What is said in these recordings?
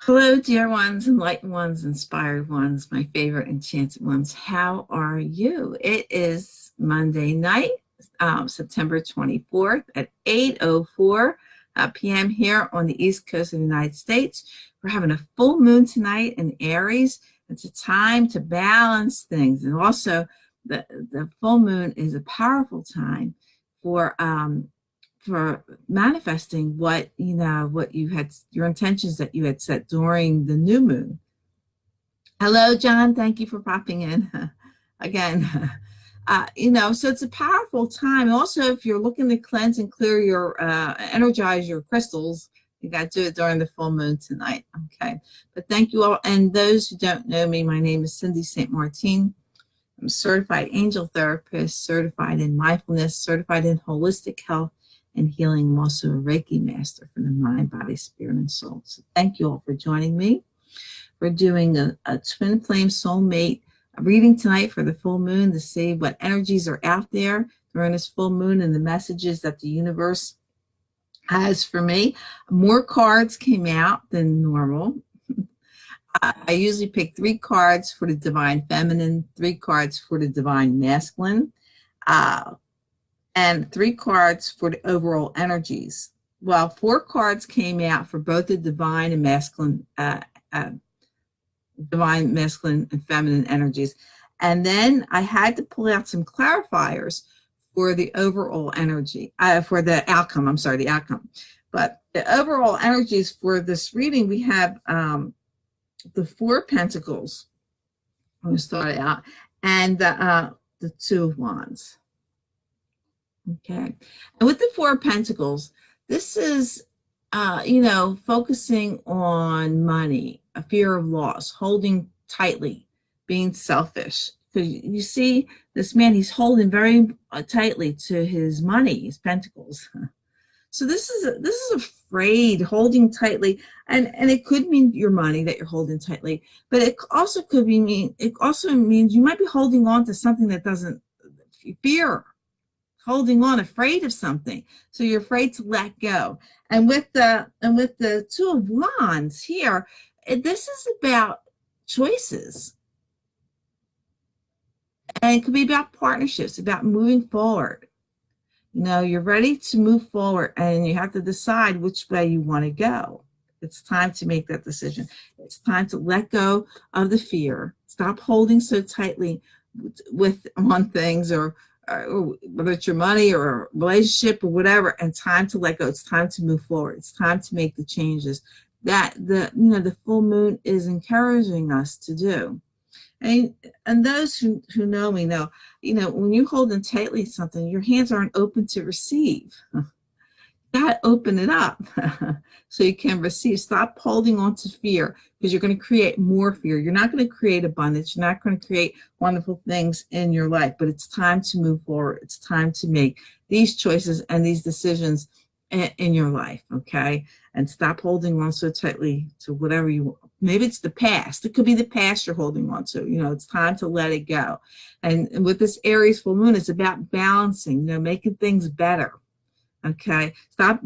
Hello, dear ones, enlightened ones, inspired ones, my favorite enchanted ones. How are you? It is Monday night, September 24th at 8:04 p.m. here on the East Coast of the United States. We're having a full moon tonight in Aries. It's a time to balance things. And also, the full moon is a powerful time for manifesting what you had, your intentions that you had set during the new moon. Hello, John. Thank you for popping in again. So it's a powerful time. Also, if you're looking to cleanse and clear energize your crystals, you got to do it during the full moon tonight. Okay. But thank you all. And those who don't know me, my name is Cindy St. Martine. I'm a certified angel therapist, certified in mindfulness, certified in holistic health and healing. I'm also a Reiki master for the mind, body, spirit, and soul. So thank you all for joining me. We're doing a twin flame soulmate reading tonight for the full moon to see what energies are out there during this full moon and the messages that the universe has for me. More cards came out than normal. I usually pick 3 cards for the divine feminine, 3 cards for the divine masculine, and 3 cards for the overall energies. Well, 4 cards came out for both the divine and masculine and feminine energies. And then I had to pull out some clarifiers for the overall energy, for the outcome. I'm sorry, the outcome. But the overall energies for this reading, we have the 4 pentacles. I'm going to start it out, and the 2 of wands. Okay. And with the 4 pentacles, this is, focusing on money, a fear of loss, holding tightly, being selfish. Because you see this man, he's holding very tightly to his money, his pentacles. So this is afraid, holding tightly, and it could mean your money that you're holding tightly, but it also means you might be holding on to something that doesn't fear, holding on, afraid of something. So you're afraid to let go. And with the 2 of wands here, this is about choices. And it could be about partnerships, about moving forward. You're ready to move forward and you have to decide which way you want to go. It's time to make that decision. It's time to let go of the fear. Stop holding so tightly on things, or whether it's your money or a relationship or whatever, and time to let go. It's time to move forward. It's time to make the changes that the full moon is encouraging us to do. And those who know me know, when you're holding tightly something, your hands aren't open to receive. You gotta open it up so you can receive. Stop holding on to fear, because you're going to create more fear. You're not going to create abundance. You're not going to create wonderful things in your life, but it's time to move forward. It's time to make these choices and these decisions in your life, okay? And stop holding on so tightly to whatever you want. Maybe it's the past. It could be the past you're holding on to. It's time to let it go. And with this Aries full moon, it's about balancing, making things better. Okay. Stop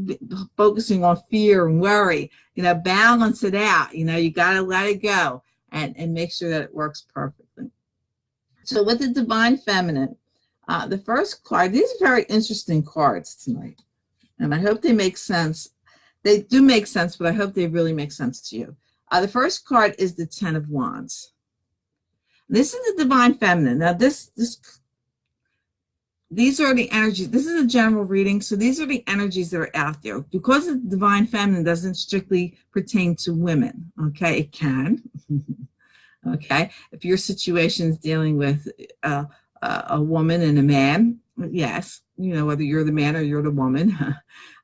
focusing on fear and worry. Balance it out. You got to let it go and make sure that it works perfectly. So with the divine feminine, the first card, these are very interesting cards tonight. And I hope they make sense. They do make sense, but I hope they really make sense to you. The first card is the 10 of wands. This is the divine feminine. Now, these are the energies. This is a general reading, so these are the energies that are out there. Because the divine feminine doesn't strictly pertain to women, okay? It can, okay? If your situation is dealing with a woman and a man, yes, whether you're the man or you're the woman,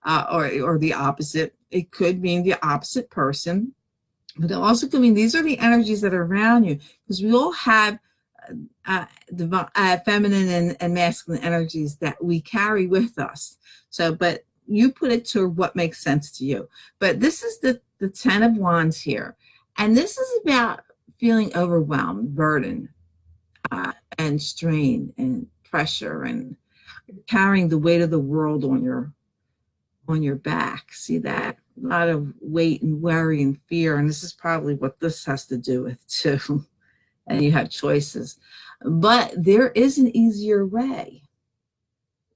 or the opposite. It could mean the opposite person, but it also could mean these are the energies that are around you, because we all have feminine and masculine energies that we carry with us. So, but you put it to what makes sense to you. But this is the 10 of wands here, and this is about feeling overwhelmed, burdened, and strain and pressure, and carrying the weight of the world on your back. See that? a lot of weight and worry and fear. And this is probably what this has to do with too. And you have choices. But there is an easier way.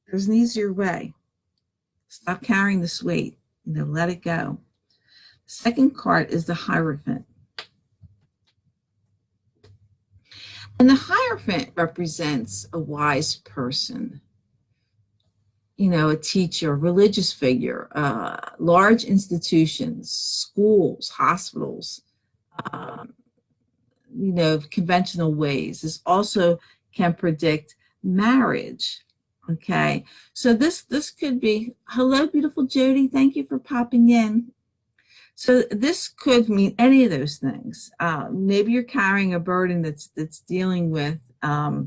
There's an easier way. Stop carrying this weight. Let it go. Second card is the Hierophant. And the Hierophant represents a wise person, a teacher, a religious figure, large institutions, schools, hospitals, conventional ways. This also can predict marriage. Okay, so this could be, hello, beautiful Jody. Thank you for popping in. So this could mean any of those things. Maybe you're carrying a burden that's dealing with a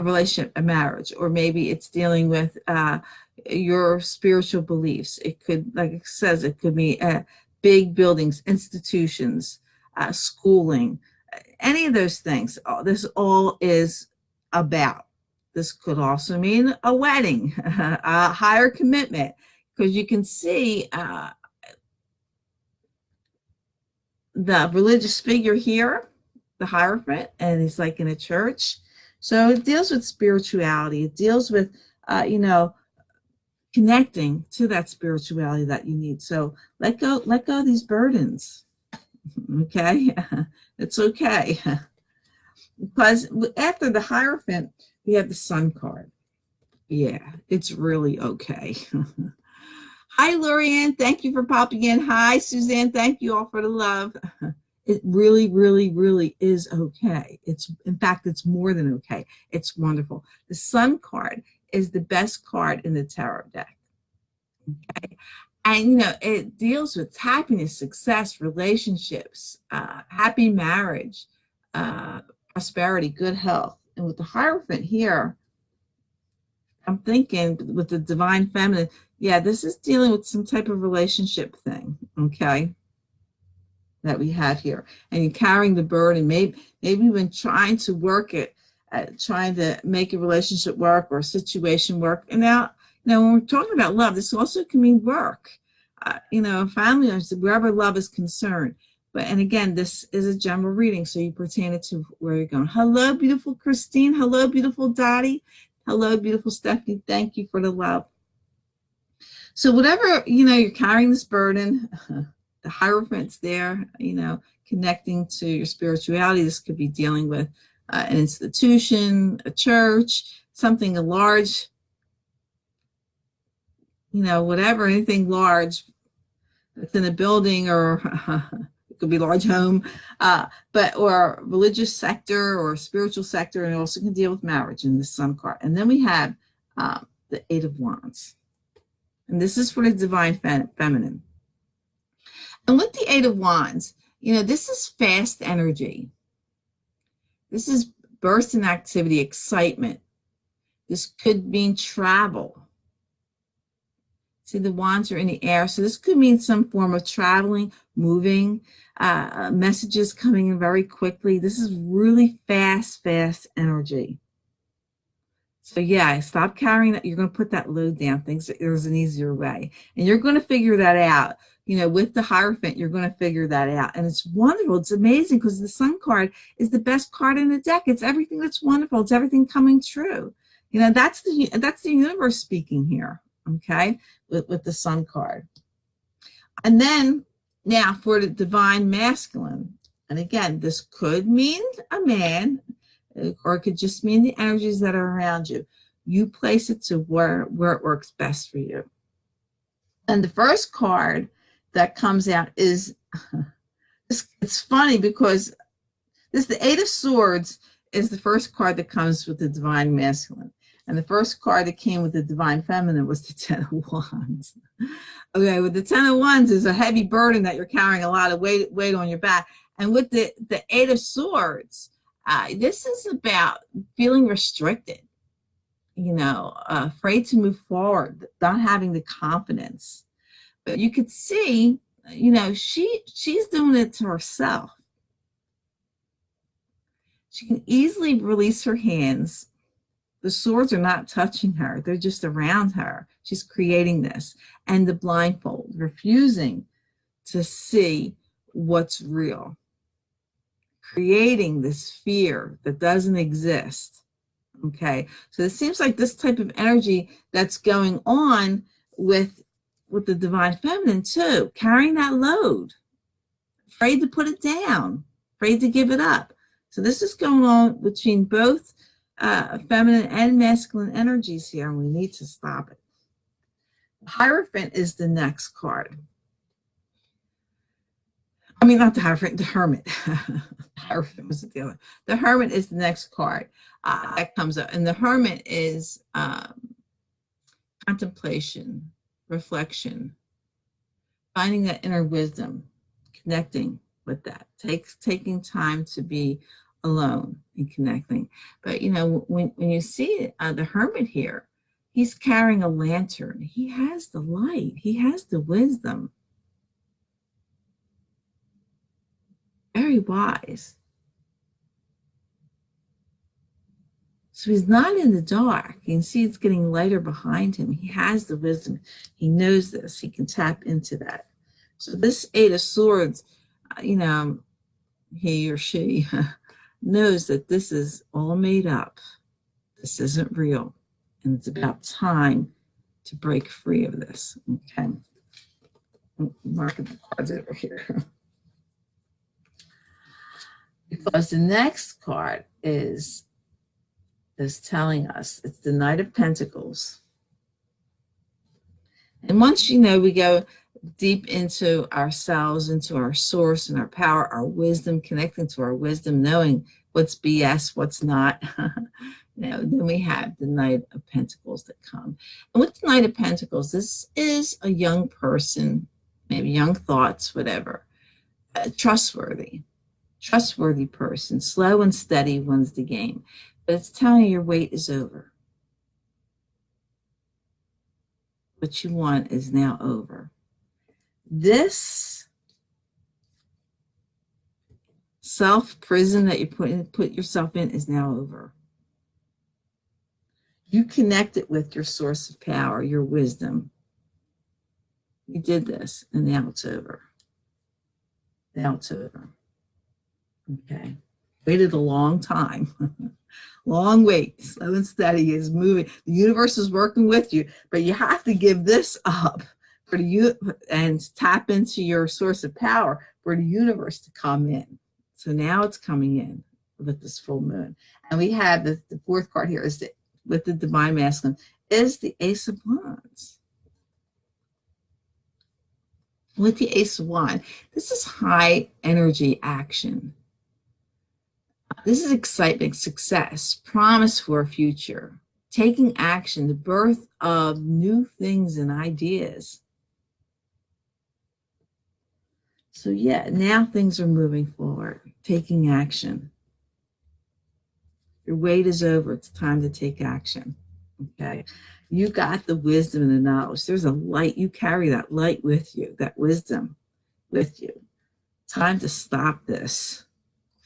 relationship, a marriage, or maybe it's dealing with your spiritual beliefs. It could, like it says, it could be big buildings, institutions, schooling, any of those things. This all is about. This could also mean a wedding, a higher commitment, because you can see the religious figure here, the Hierophant, and he's like in a church. So it deals with spirituality. It deals with, connecting to that spirituality that you need. So let go of these burdens. Okay, it's okay. Because after the Hierophant, we have the Sun card. Yeah, it's really okay. Hi, Lorianne. Thank you for popping in. Hi, Suzanne. Thank you all for the love. It really, really, really is okay. In fact, it's more than okay. It's wonderful. The Sun card is the best card in the tarot deck. Okay. And, it deals with happiness, success, relationships, happy marriage, prosperity, good health. And with the Hierophant here, I'm thinking with the Divine Feminine, yeah, this is dealing with some type of relationship thing, okay, that we have here. And you're carrying the burden, maybe when trying to work it, trying to make a relationship work or a situation work. And now, when we're talking about love, this also can mean work, family, wherever love is concerned. And again, this is a general reading, so you pertain it to where you're going. Hello, beautiful Christine. Hello, beautiful Dottie. Hello, beautiful Stephanie. Thank you for the love. So whatever, you're carrying this burden, the Hierophant's there, connecting to your spirituality. This could be dealing with an institution, a church, something large, whatever, anything large that's in a building, or it could be a large home, or religious sector or spiritual sector, and it also can deal with marriage in the Sun card. And then we have the Eight of Wands. And this is for the Divine Feminine. And with the Eight of Wands, this is fast energy. This is burst in activity, excitement. This could mean travel. See, the wands are in the air. So this could mean some form of traveling, moving, messages coming in very quickly. This is really fast energy. So yeah, stop carrying that. You're going to put that load down. There's an easier way. And you're going to figure that out. With the Hierophant, you're going to figure that out. And it's wonderful. It's amazing because the Sun card is the best card in the deck. It's everything that's wonderful. It's everything coming true. That's the universe speaking here. Okay, with the Sun card. And then now for the Divine Masculine. And again, this could mean a man, or it could just mean the energies that are around you. You place it to where it works best for you. And the first card that comes out is, it's funny because the Eight of Swords is the first card that comes with the Divine Masculine. And the first card that came with the Divine Feminine was the Ten of Wands. Okay, with the Ten of Wands is a heavy burden that you're carrying, a lot of weight on your back. And with the Eight of Swords, this is about feeling restricted, afraid to move forward, not having the confidence. But you could see, she's doing it to herself. She can easily release her hands The swords are not touching her. They're just around her. She's creating this. And the blindfold, refusing to see what's real, creating this fear that doesn't exist. Okay, so it seems like this type of energy that's going on with the divine feminine too, carrying that load, afraid to put it down, afraid to give it up. So this is going on between both feminine and masculine energies here, and we need to stop it. The Hierophant is the next card. I mean, not the Hierophant, the Hermit. The Hierophant was the other. The Hermit is the next card that comes up. And the Hermit is contemplation, reflection, finding that inner wisdom, connecting with that, taking time to be alone and connecting. But, you know, when you see the Hermit here, he's carrying a lantern. He has the light. He has the wisdom. Very wise. So he's not in the dark. You can see it's getting lighter behind him. He has the wisdom. He knows this. He can tap into that. So this Eight of Swords, you know, he or she knows that this is all made up. This isn't real. And it's about time to break free of this. Okay. I'm marking the cards over here. Because the next card is telling us it's the Knight of Pentacles. And once, you know, we go deep into ourselves, into our source and our power, our wisdom, connecting to our wisdom, knowing what's BS, what's not, you know, then we have the Knight of Pentacles that come. And with the Knight of Pentacles, this is a young person, maybe young thoughts, whatever, trustworthy person, slow and steady wins the game. But it's telling you your wait is over. What you want is now over. This self-prison that you put yourself in is now over. You connected with your source of power, your wisdom. You did this, and now it's over. Now it's over. Okay. Waited a long time. Long wait, slow and steady is moving. The universe is working with you, but you have to give this up for and tap into your source of power for the universe to come in. So now it's coming in with this full moon. And we have the fourth card here is with the divine masculine is the Ace of Wands. With the Ace of Wands, this is high energy action. This is excitement, success, promise for a future, taking action, the birth of new things and ideas. So yeah, now things are moving forward, taking action. Your wait is over. It's time to take action. Okay. You got the wisdom and the knowledge. There's a light. You carry that light with you, that wisdom with you. Time to stop this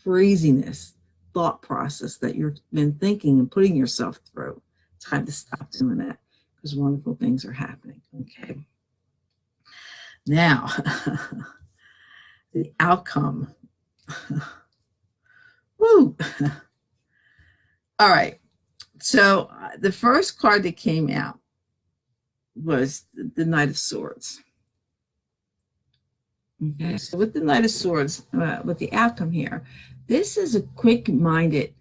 craziness thought process that you've been thinking and putting yourself through. Time to stop doing that because wonderful things are happening. Okay. Now, the outcome. Woo. All right. So the first card that came out was the Knight of Swords. Okay. So with the Knight of Swords, with the outcome here, this is a quick-minded,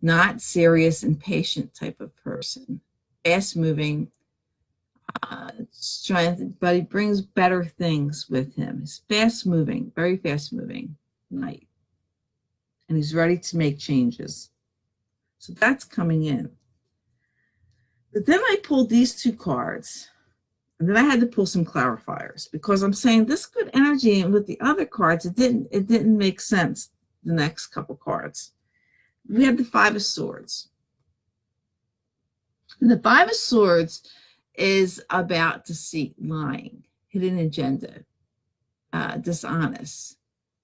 not serious and patient type of person. Fast-moving, strength, but he brings better things with him. He's fast-moving, very fast-moving knight. And he's ready to make changes. So that's coming in. But then I pulled these two cards. And then I had to pull some clarifiers because I'm saying this good energy, and with the other cards, it didn't make sense. The next couple cards, we have the Five of Swords. And the Five of Swords is about deceit, lying, hidden agenda, dishonest,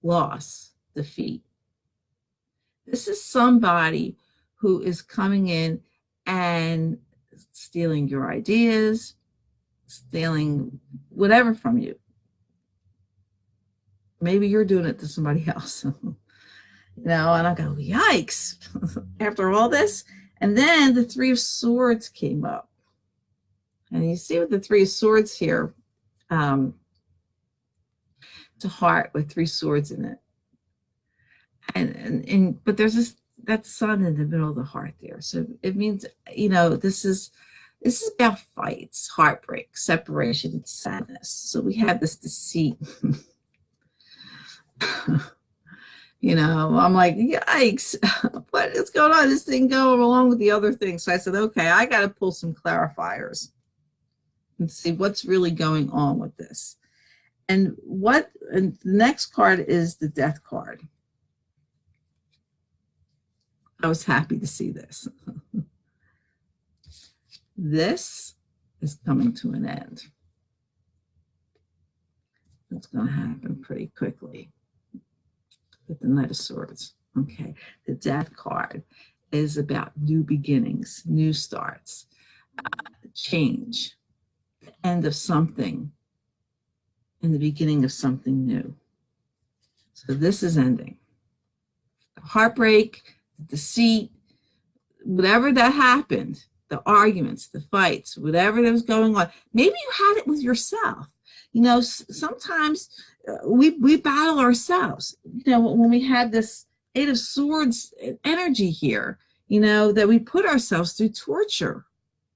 loss, defeat. This is somebody who is coming in and stealing your ideas, stealing whatever from you. Maybe you're doing it to somebody else. And I go, yikes, after all this. And then the Three of Swords came up. And you see with the Three of Swords here, it's a heart with three swords in it. But there's that sun in the middle of the heart there. So it means, this is about fights, heartbreak, separation, and sadness. So we have this deceit. I'm like, yikes, what is going on? This didn't go along with the other thing. So I said, okay, I got to pull some clarifiers and see what's really going on with this. And the next card is the Death card. I was happy to see this. This is coming to an end. It's going to happen pretty quickly with the Knight of Swords. Okay, the Death card is about new beginnings, new starts, change, the end of something, and the beginning of something new. So this is ending. The heartbreak, the deceit, whatever that happened, the arguments, the fights, whatever that was going on. Maybe you had it with yourself. Sometimes we battle ourselves. When we had this Eight of Swords energy here, that we put ourselves through torture.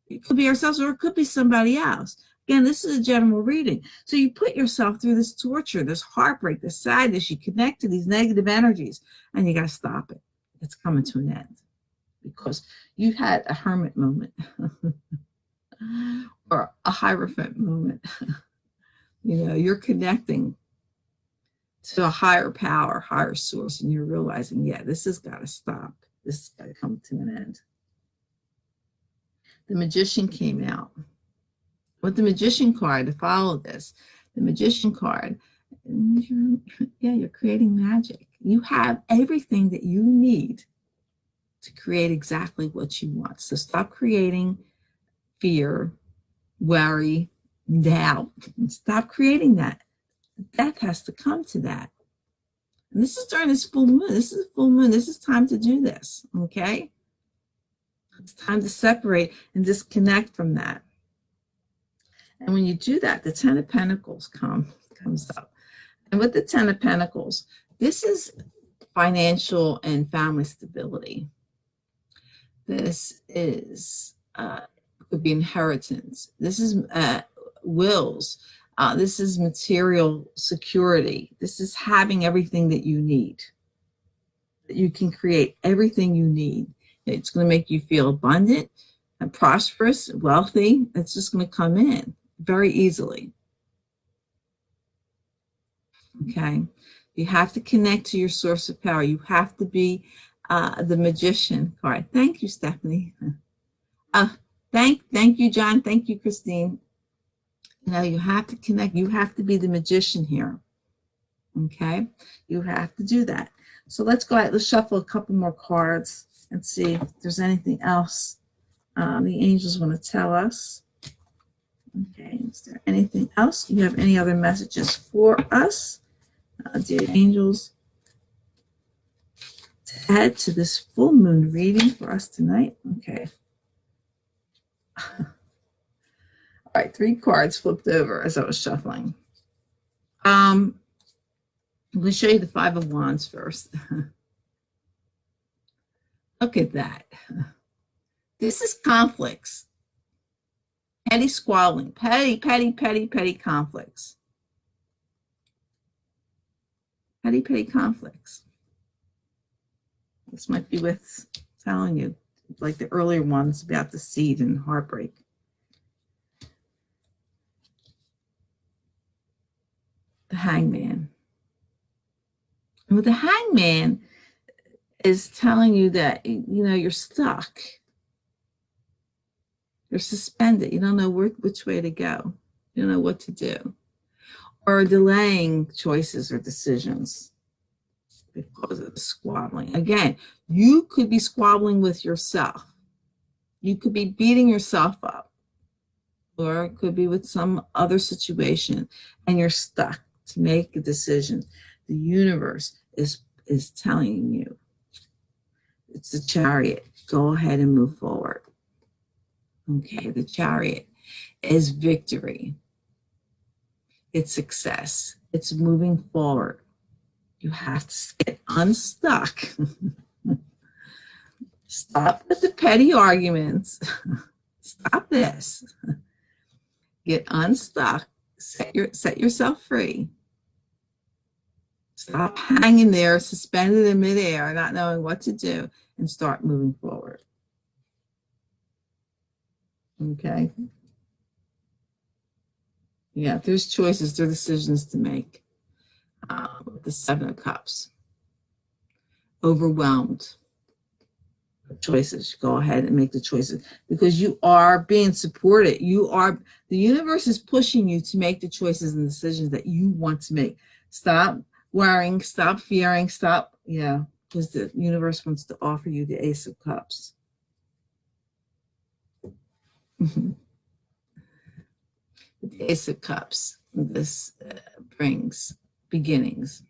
It could be ourselves or it could be somebody else. Again, this is a general reading. So you put yourself through this torture, this heartbreak, this sadness. You connect to these negative energies, and you got to stop it. It's coming to an end because you had a hermit moment or a Hierophant moment. You're connecting to a higher power, higher source, and you're realizing, yeah, this has got to stop. This has got to come to an end. The Magician came out. With the Magician card, to follow this, the Magician card, you're creating magic. You have everything that you need to create exactly what you want. So stop creating fear, worry, doubt. Stop creating that. Death has to come to that. And this is during this full moon. This is a full moon. This is time to do this, okay? It's time to separate and disconnect from that. And when you do that, the Ten of Pentacles comes up. And with the Ten of Pentacles, this is financial and family stability. This is could be inheritance. This is wills. This is material security. This is having everything that you need. That you can create everything you need. It's going to make you feel abundant and prosperous, wealthy. It's just going to come in very easily. Okay. You have to connect to your source of power. You have to be the Magician card. Thank you, Stephanie. Thank you, John. Thank you, Christine. You have to connect. You have to be the Magician here. Okay. You have to do that. So let's go ahead. Let's shuffle a couple more cards and see if there's anything else the angels want to tell us. Okay, is there anything else? You have any other messages for us, dear angels, to add to this full moon reading for us tonight? Okay. All right, 3 cards flipped over as I was shuffling. I'm going to show you the Five of Wands first. Look at that. This is conflicts. Petty squabbling. Petty conflicts. Petty conflicts. This might be with telling you, like the earlier ones about deceit and heartbreak. The Hangman. And with the Hangman is telling you that, you're stuck. You're suspended. You don't know which way to go. You don't know what to do. Or delaying choices or decisions because of the squabbling. Again, you could be squabbling with yourself. You could be beating yourself up, or it could be with some other situation, and you're stuck to make a decision. The universe is telling you, it's the Chariot. Go ahead and move forward. Okay, the Chariot is victory. It's success. It's moving forward. You have to get unstuck. Stop with the petty arguments. Stop this. Get unstuck. Set yourself free. Stop hanging there, suspended in midair, not knowing what to do, and start moving forward. Okay? Yeah, there's choices, there are decisions to make. The Seven of Cups. Overwhelmed. Choices. Go ahead and make the choices because you are being supported. The universe is pushing you to make the choices and decisions that you want to make. Stop worrying, stop fearing, because the universe wants to offer you the Ace of Cups. The Ace of Cups. This brings beginnings,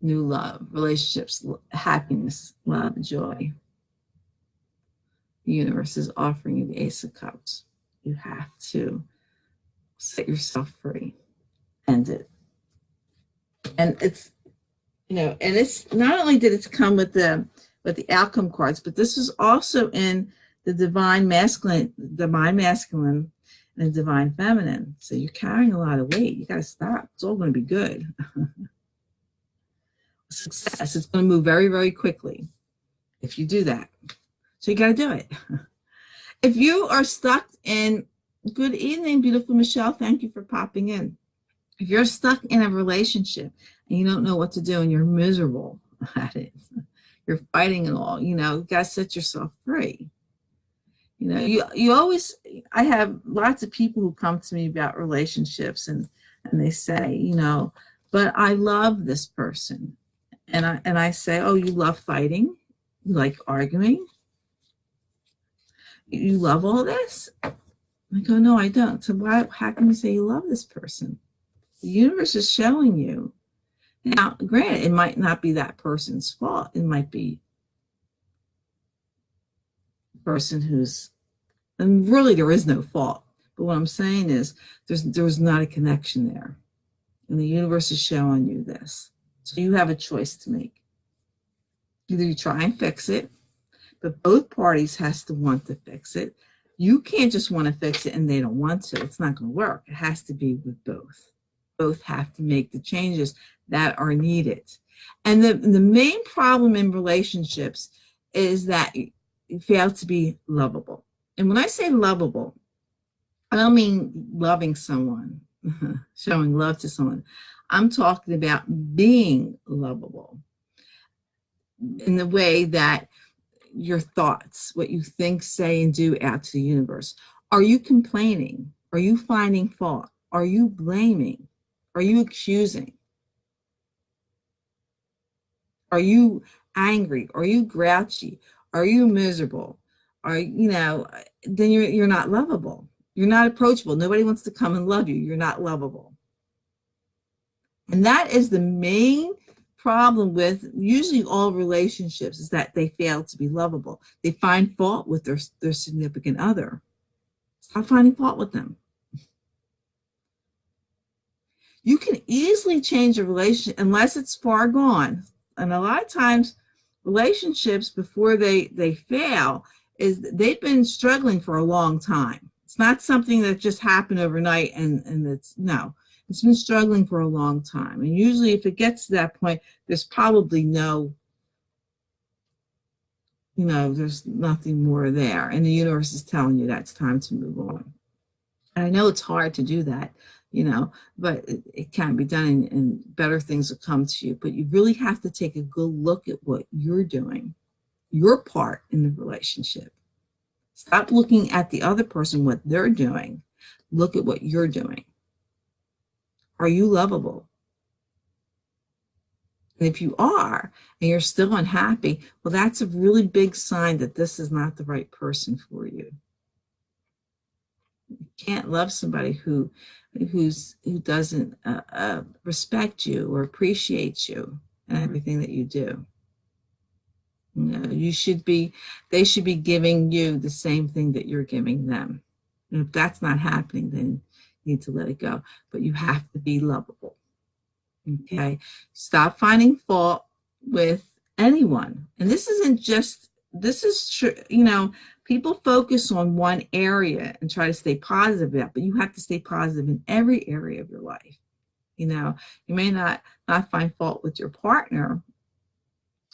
new love, relationships, happiness, love, joy. The universe is offering you the Ace of Cups. You have to set yourself free. End it. And it's, and it's not only did it come with the outcome cards, but this is also in the divine masculine, and the divine feminine. So you're carrying a lot of weight. You got to stop. It's all going to be good. Success. It's going to move very, very quickly if you do that. So you got to do it. If you are stuck in, good evening, beautiful Michelle. Thank you for popping in. If you're stuck in a relationship and you don't know what to do and you're miserable at it, you're fighting it all, you got to set yourself free. You always, I have lots of people who come to me about relationships and they say, but I love this person. And I say, oh, you love fighting? You like arguing? You love all this? I go, no, I don't. So how can you say you love this person? The universe is showing you. Now, granted, it might not be that person's fault. It might be the person and really there is no fault. But what I'm saying is there's not a connection there. And the universe is showing you this. So you have a choice to make. Either you try and fix it, but both parties has to want to fix it. You can't just want to fix it and they don't want to. It's not going to work. It has to be with both. Both have to make the changes that are needed. And the main problem in relationships is that you fail to be lovable. And when I say lovable, I don't mean loving someone, showing love to someone. I'm talking about being lovable in the way that your thoughts, what you think, say, and do out to the universe. Are you complaining? Are you finding fault? Are you blaming? Are you accusing? Are you angry? Are you grouchy? Are you miserable? Then you're not lovable. You're not approachable. Nobody wants to come and love you. You're not lovable. And that is the main problem with usually all relationships, is that they fail to be lovable. They find fault with their significant other. Stop finding fault with them. You can easily change a relationship unless it's far gone. And a lot of times relationships, before they fail, is they've been struggling for a long time. It's not something that just happened overnight and it's been struggling for a long time. And usually if it gets to that point, there's probably there's nothing more there. And the universe is telling you that's time to move on. And I know it's hard to do that, but it can be done and better things will come to you. But you really have to take a good look at what you're doing, your part in the relationship. Stop looking at the other person, what they're doing. Look at what you're doing. Are you lovable? And if you are, and you're still unhappy, well, that's a really big sign that this is not the right person for you. You can't love somebody who doesn't respect you or appreciate you and everything that you do. You know, they should be giving you the same thing that you're giving them. And if that's not happening, then you need to let it go. But you have to be lovable. Okay. Stop finding fault with anyone. And this is true. You know, people focus on one area and try to stay positive about, but you have to stay positive in every area of your life. You know, you may not find fault with your partner,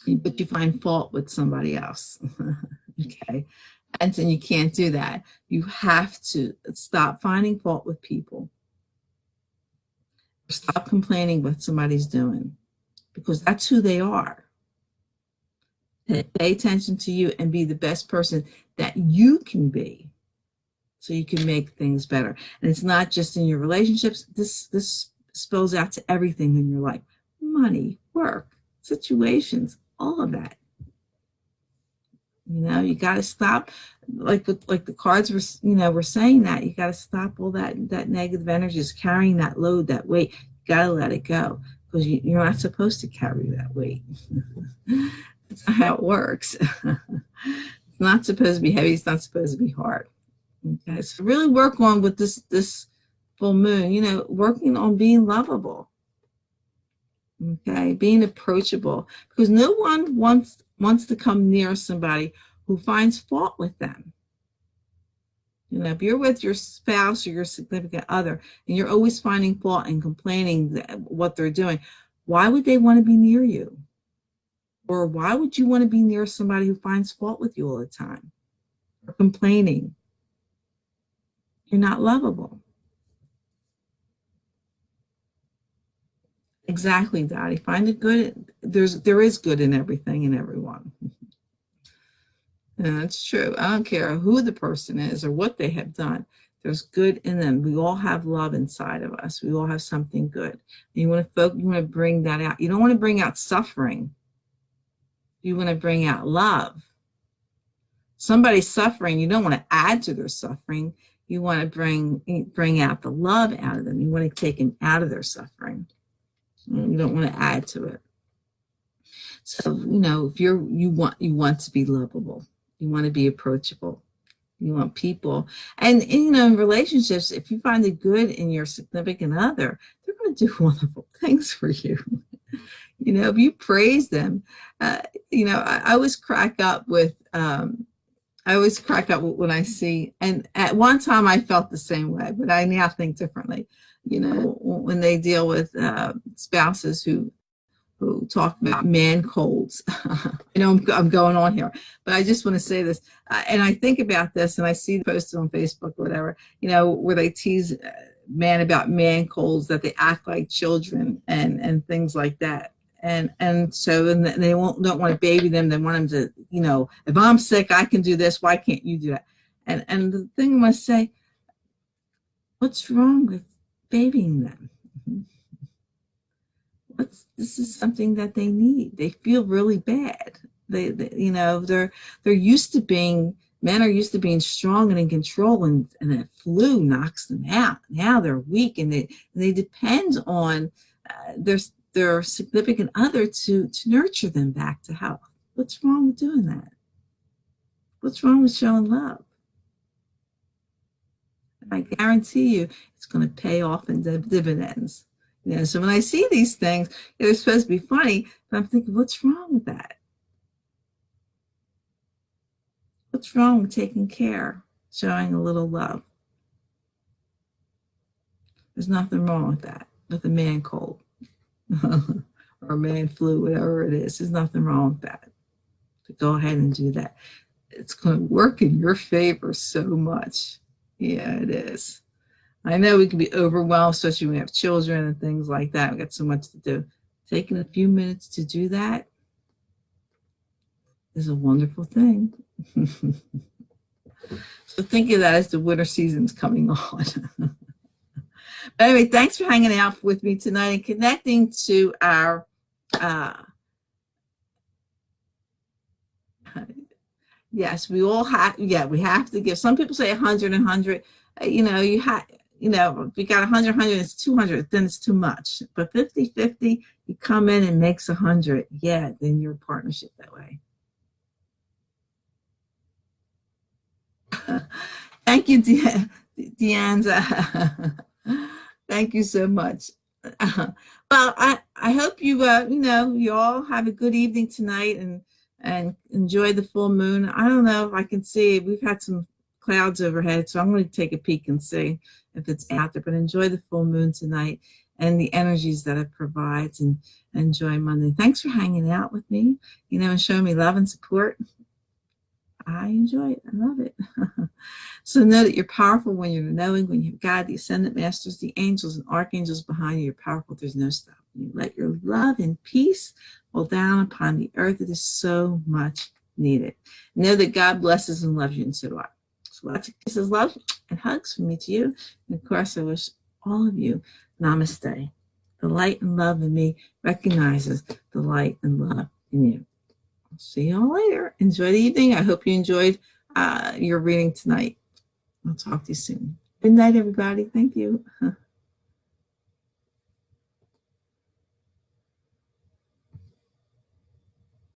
but you find fault with somebody else. Okay. And then you can't do that. You have to stop finding fault with people. Stop complaining what somebody's doing, because that's who they are. Pay attention to you and be the best person that you can be, so you can make things better. And it's not just in your relationships. This spills out to everything in your life: money, work, situations, all of that. You know, you got to stop, like the cards were, you know, we're saying that you got to stop all that negative energy is carrying that load, that weight. You got to let it go, because you're not supposed to carry that weight. That's not how it works. It's not supposed to be heavy. It's not supposed to be hard. Okay, so really work on with this full moon. You know, working on being lovable. Okay, being approachable, because no one wants to come near somebody who finds fault with them. You know, if you're with your spouse or your significant other and you're always finding fault and complaining what they're doing, why would they want to be near you? Or why would you want to be near somebody who finds fault with you all the time or complaining? You're not lovable. Exactly, Dottie. Find the good. There is good in everything and everyone. And that's true. I don't care who the person is or what they have done. There's good in them. We all have love inside of us. We all have something good. And you want to bring that out. You don't want to bring out suffering. You want to bring out love. Somebody's suffering. You don't want to add to their suffering. You want to bring out the love out of them. You want to take them out of their suffering. You don't want to add to it. So, you know, if you want to be lovable, you want to be approachable, you want people, and you know, in relationships, if you find the good in your significant other, they're going to do wonderful things for you. You know, if you praise them, you know, I always crack up with. I always crack up when I see, and at one time I felt the same way, but I now think differently. You know, when they deal with spouses who talk about man colds. I know I'm going on here, but I just want to say this. And I think about this, and I see posted on Facebook or whatever, you know, where they tease men about man colds, that they act like children and things like that. And so they don't want to baby them. They want them to, you know, if I'm sick, I can do this. Why can't you do that? And the thing I must say, what's wrong with babying them? This is something that they need. They feel really bad. They you know, they're used to being, men are used to being strong and in control, and the flu knocks them out. Now they're weak, and they depend on their significant other to nurture them back to health. What's wrong with doing that? What's wrong with showing love? I guarantee you it's going to pay off in dividends. You know, so when I see these things, they're supposed to be funny, but I'm thinking, what's wrong with that? What's wrong with taking care, showing a little love? There's nothing wrong with that, with a man cold or a man flu, whatever it is. There's nothing wrong with that. To go ahead and do that. It's going to work in your favor so much. Yeah, it is. I know we can be overwhelmed, especially when we have children and things like that. We've got so much to do. Taking a few minutes to do that is a wonderful thing. So think of that as the winter season's coming on. But anyway, thanks for hanging out with me tonight and connecting to our Uh, yes, we all have, yeah, we have to give. Some people say 100 and 100. You know, if you got 100, 100, it's 200, then it's too much. But 50-50, you come in and makes 100. Yeah, then you're a partnership that way. Thank you, Deanza. Thank you so much. Well, I hope you all have a good evening tonight and enjoy the full moon. I don't know if I can see. We've had some clouds overhead, so I'm going to take a peek and see if it's out there. But enjoy the full moon tonight and the energies that it provides, and enjoy Monday. Thanks for hanging out with me, and showing me love and support. I enjoy it. I love it. So know that you're powerful when you're knowing, when you've God, the ascendant masters, the angels and archangels behind you. You're powerful. There's no stopping you. Let your love and peace fall down upon the earth. It is so much needed. Know that God blesses and loves you, and so do I. So lots of kisses, love, and hugs from me to you. And of course, I wish all of you namaste. The light and love in me recognizes the light and love in you. See y'all later. Enjoy the evening. I hope you enjoyed your reading tonight. I'll talk to you soon. Good night, everybody. Thank you.